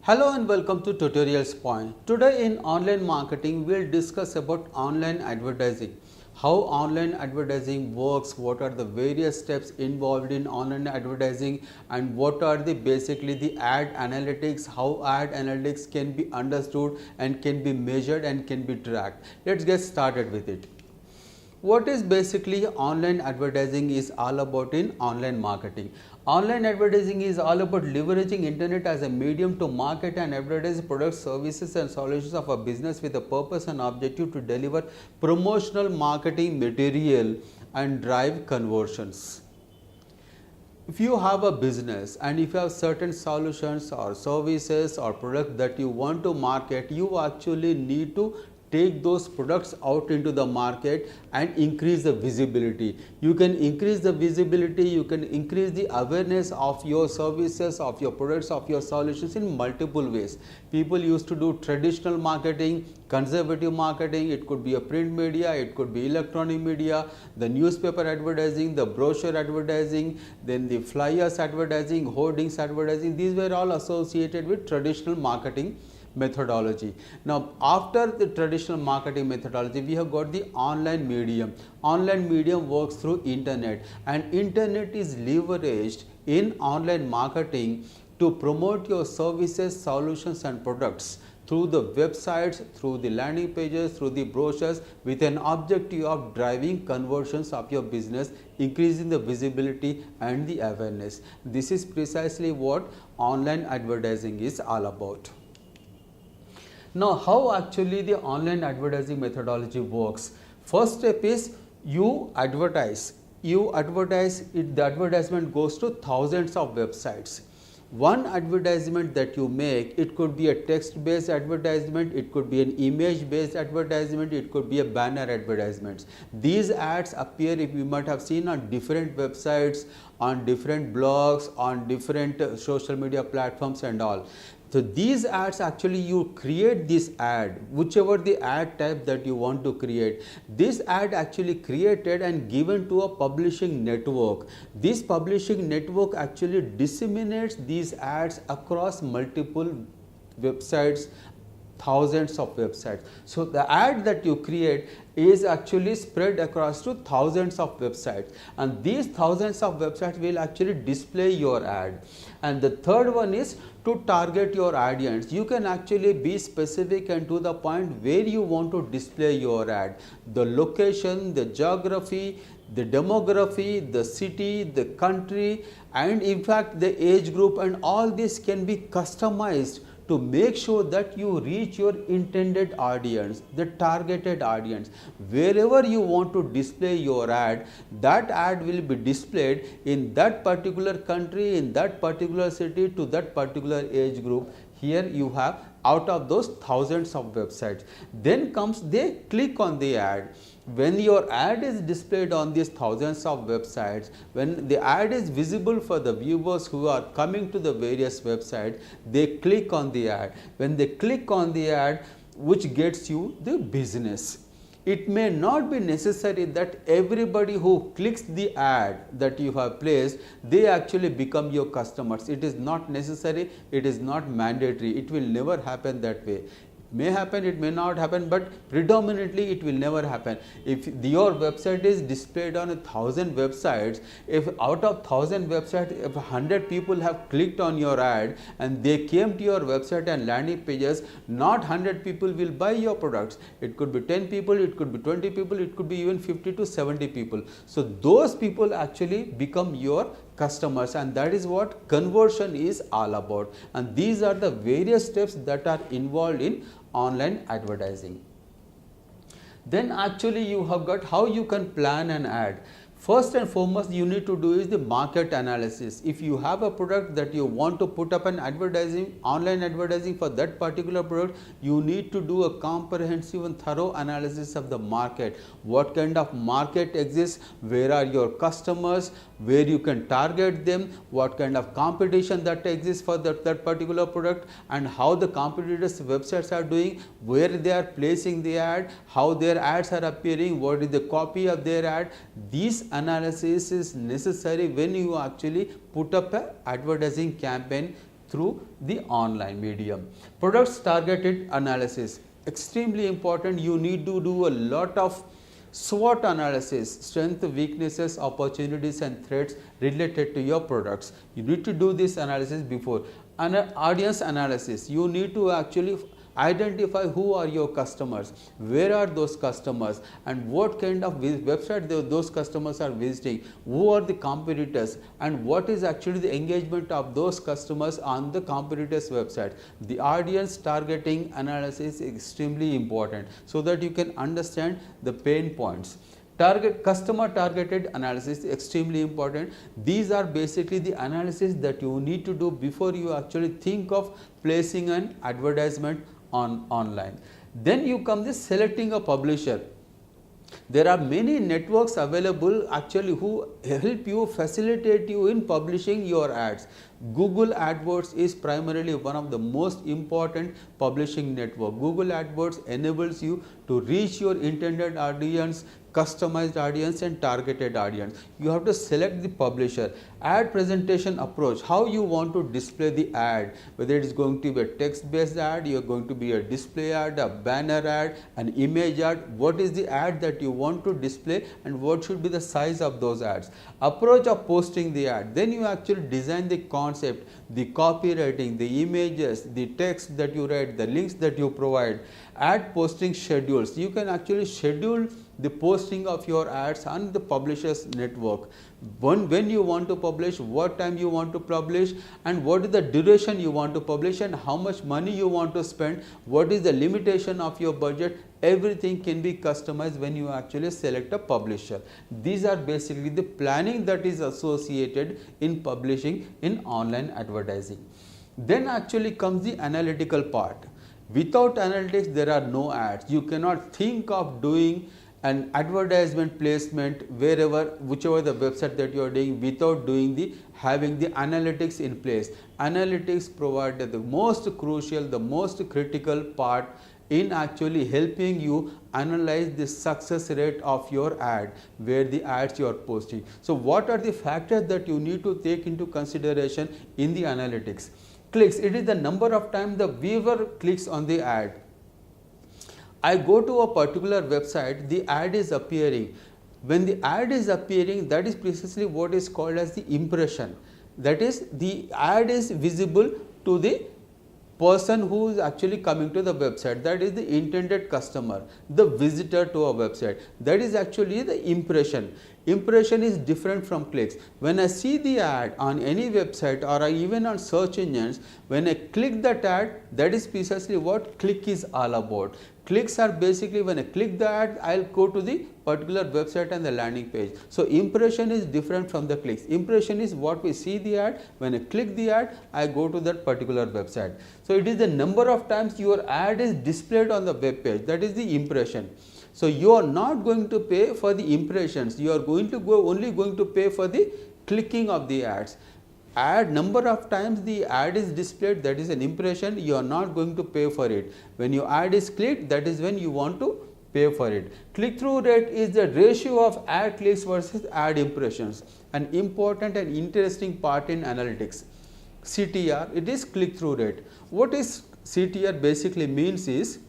Hello and welcome to Tutorialspoint. Today in online marketing, we'll discuss about online advertising. How online advertising works, what are the various steps involved in online advertising, and what are basically the ad analytics, how ad analytics can be understood and can be measured and can be tracked. Let's get started with it. What is basically online advertising is all about in online marketing. Online advertising is all about leveraging internet as a medium to market and advertise products, services and solutions of a business with a purpose and objective to deliver promotional marketing material and drive conversions. If you have a business and if you have certain solutions or services or products that you want to market, you actually need to take those products out into the market and increase the visibility. You can increase the visibility, you can increase the awareness of your services, of your products, of your solutions in multiple ways. People used to do traditional marketing, conservative marketing, it could be a print media, it could be electronic media, the newspaper advertising, the brochure advertising, then the flyers advertising, hoardings advertising. These were all associated with traditional marketing methodology. Now, after the traditional marketing methodology, we have got the online medium. Online medium works through internet, and internet is leveraged in online marketing to promote your services, solutions and products through the websites, through the landing pages, through the brochures, with an objective of driving conversions of your business, increasing the visibility and the awareness. This is precisely what online advertising is all about. Now, how actually the online advertising methodology works? First step is you advertise. You advertise it, the advertisement goes to thousands of websites. One advertisement that you make, it could be a text based advertisement, it could be an image based advertisement, it could be a banner advertisements. These ads appear, if you might have seen, on different websites, on different blogs, on different social media platforms and all. So these ads, actually you create this ad, whichever the ad type that you want to create. This ad actually created and given to a publishing network. This publishing network actually disseminates these ads across multiple websites, thousands of websites. So the ad that you create is actually spread across to thousands of websites, and these thousands of websites will actually display your ad. And the third one is to target your audience. You can actually be specific and to the point where you want to display your ad. The location, the geography, the demography, the city, the country, and in fact the age group, and all this can be customized to make sure that you reach your intended audience, the targeted audience. Wherever you want to display your ad, that ad will be displayed in that particular country, in that particular city, to that particular age group. Here you have out of those thousands of websites. Then comes they click on the ad. When your ad is displayed on these thousands of websites, when the ad is visible for the viewers who are coming to the various websites, they click on the ad. When they click on the ad, which gets you the business. It may not be necessary that everybody who clicks the ad that you have placed, they actually become your customers. It is not necessary, it is not mandatory, it will never happen that way. May happen, it may not happen, but predominantly it will never happen. If your website is displayed on 1,000 websites, if out of 1,000 websites, if 100 people have clicked on your ad and they came to your website and landing pages, not 100 people will buy your products. It could be 10 people, it could be 20 people, it could be even 50 to 70 people. So those people actually become your customers, and that is what conversion is all about. And these are the various steps that are involved in online advertising. Then actually you have got how you can plan an ad. First and foremost you need to do is the market analysis. If you have a product that you want to put up an advertising, online advertising for that particular product, you need to do a comprehensive and thorough analysis of the market. What kind of market exists, where are your customers, where you can target them, what kind of competition that exists for that particular product, and how the competitors' websites are doing, where they are placing the ad, how their ads are appearing, what is the copy of their ad. These analysis is necessary when you actually put up an advertising campaign through the online medium. Products targeted analysis, extremely important. You need to do a lot of SWOT analysis, strength, weaknesses, opportunities and threats related to your products. You need to do this analysis before. And audience analysis, you need to actually identify who are your customers, where are those customers, and what kind of website those customers are visiting, who are the competitors, and what is actually the engagement of those customers on the competitors' website. The audience targeting analysis is extremely important so that you can understand the pain points. Customer targeted analysis is extremely important. These are basically the analysis that you need to do before you actually think of placing an advertisement online. Then you come this selecting a publisher. There are many networks available actually who help you, facilitate you in publishing your ads. Google AdWords is primarily one of the most important publishing network. Google AdWords enables you to reach your intended audience, customized audience and targeted audience. You have to select the publisher. Ad presentation approach, how you want to display the ad, whether it is going to be a text based ad, you are going to be a display ad, a banner ad, an image ad. What is the ad that you want to display and what should be the size of those ads. Approach of posting the ad, then you actually design the concept, the copywriting, the images, the text that you write, the links that you provide. Ad posting schedules, you can actually schedule the posting of your ads on the publisher's network. When you want to publish, what time you want to publish, and what is the duration you want to publish, and how much money you want to spend, what is the limitation of your budget. Everything can be customized when you actually select a publisher. These are basically the planning that is associated in publishing in online advertising. Then actually comes the analytical part. Without analytics, there are no ads. You cannot think of doing an advertisement placement whichever the website that you are doing without having the analytics in place. Analytics provide the most crucial, the most critical part in actually helping you analyze the success rate of your ad, where the ads you are posting. So what are the factors that you need to take into consideration in the analytics? Clicks, it is the number of times the viewer clicks on the ad. I go to a particular website, the ad is appearing. When the ad is appearing, that is precisely what is called as the impression. That is, the ad is visible to the person who is actually coming to the website, that is the intended customer, the visitor to a website. That is actually the impression. Impression is different from clicks. When I see the ad on any website or even on search engines, when I click that ad, that is precisely what click is all about. Clicks are basically when I click the ad, I'll go to the particular website and the landing page. So impression is different from the clicks. Impression is what we see the ad. When I click the ad, I go to that particular website. So it is the number of times your ad is displayed on the web page. That is the impression. So you are not going to pay for the impressions. You are only going to pay for the clicking of the ads. Ad number of times the ad is displayed, that is an impression. You are not going to pay for it. When your ad is clicked, that is when you want to pay for it. Click-through rate is the ratio of ad clicks versus ad impressions. An important and interesting part in analytics. CTR, it is click-through rate. What is CTR basically means is,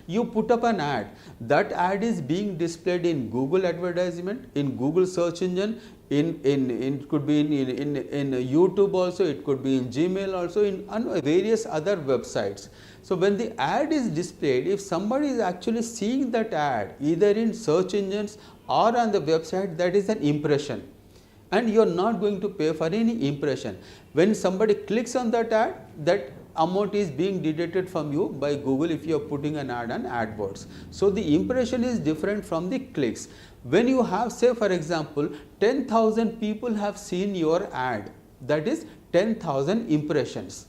you put up an ad, that ad is being displayed in Google advertisement, in Google search engine, it could be in YouTube also, it could be in Gmail also, on various other websites. So when the ad is displayed, if somebody is actually seeing that ad either in search engines or on the website, that is an impression, and you are not going to pay for any impression. When somebody clicks on that ad, that amount is being deducted from you by Google if you are putting an ad on AdWords. So the impression is different from the clicks. When you have, say for example, 10,000 people have seen your ad, that is 10,000 impressions.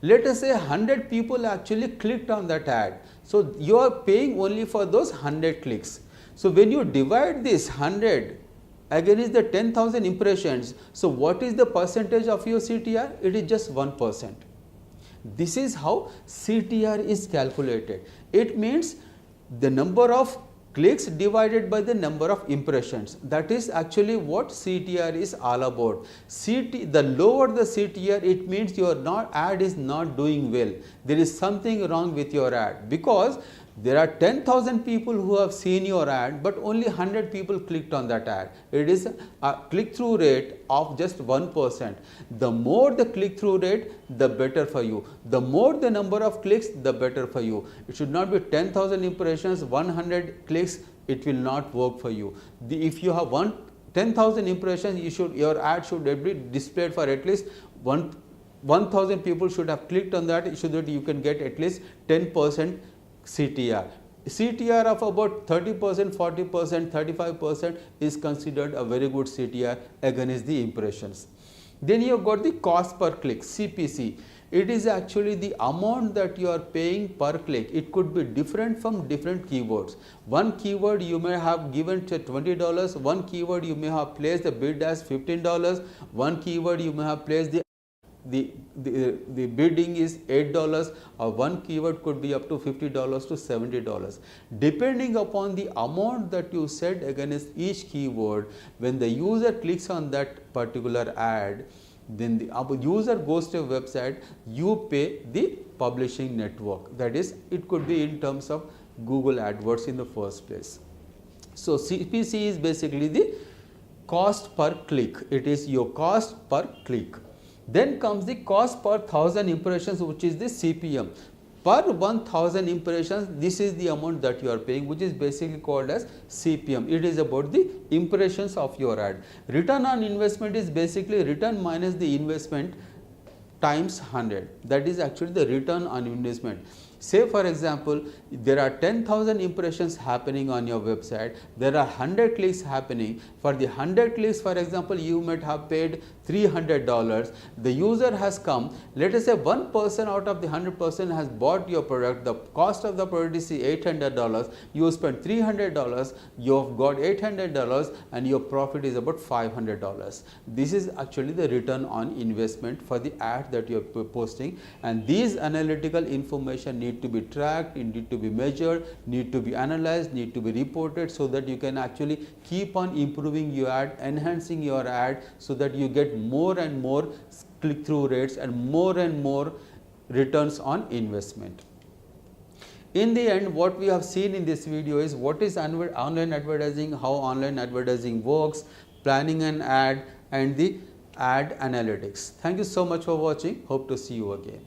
Let us say 100 people actually clicked on that ad. So you are paying only for those 100 clicks. So when you divide this 100 against the 10,000 impressions, so what is the percentage of your CTR? It is just 1%. This is how CTR is calculated. It means the number of clicks divided by the number of impressions. That is actually what CTR is all about. The lower the CTR, it means your ad is not doing well. There is something wrong with your ad, because there are 10,000 people who have seen your ad, but only 100 people clicked on that ad. It is a click-through rate of just 1%. The more the click-through rate, the better for you. The more the number of clicks, the better for you. It should not be 10,000 impressions, 100 clicks, it will not work for you. If you have 10,000 impressions, your ad should be displayed for at least 1,000 people should have clicked on that, so that you can get at least 10% CTR. CTR of about 30%, 40%, 35% is considered a very good CTR against the impressions. Then you have got the cost per click, CPC. It is actually the amount that you are paying per click. It could be different from different keywords. One keyword you may have given to $20, one keyword you may have placed the bid as $15, one keyword you may have placed the bidding is $8, or one keyword could be up to $50 to $70. Depending upon the amount that you set against each keyword, when the user clicks on that particular ad, then the user goes to a website, you pay the publishing network. That is, it could be in terms of Google AdWords in the first place. So CPC is basically the cost per click. It is your cost per click. Then comes the cost per 1,000 impressions, which is the CPM. Per 1,000 impressions, this is the amount that you are paying, which is basically called as CPM. It is about the impressions of your ad. Return on investment is basically return minus the investment times 100. That is actually the return on investment. Say for example, there are 10,000 impressions happening on your website, there are 100 clicks happening. For the 100 clicks, for example, you might have paid $300. The user has come, let us say one person out of the 100% has bought your product. The cost of the product is $800. You spent $300, you have got $800, and your profit is about $500. This is actually the return on investment for the ad that you are posting, and these analytical information need to be tracked, it need to be measured, need to be analyzed, need to be reported, so that you can actually keep on improving your ad, enhancing your ad, so that you get more and more click-through rates and more returns on investment. In the end, what we have seen in this video is what is online advertising, how online advertising works, planning an ad, and the ad analytics. Thank you so much for watching. Hope to see you again.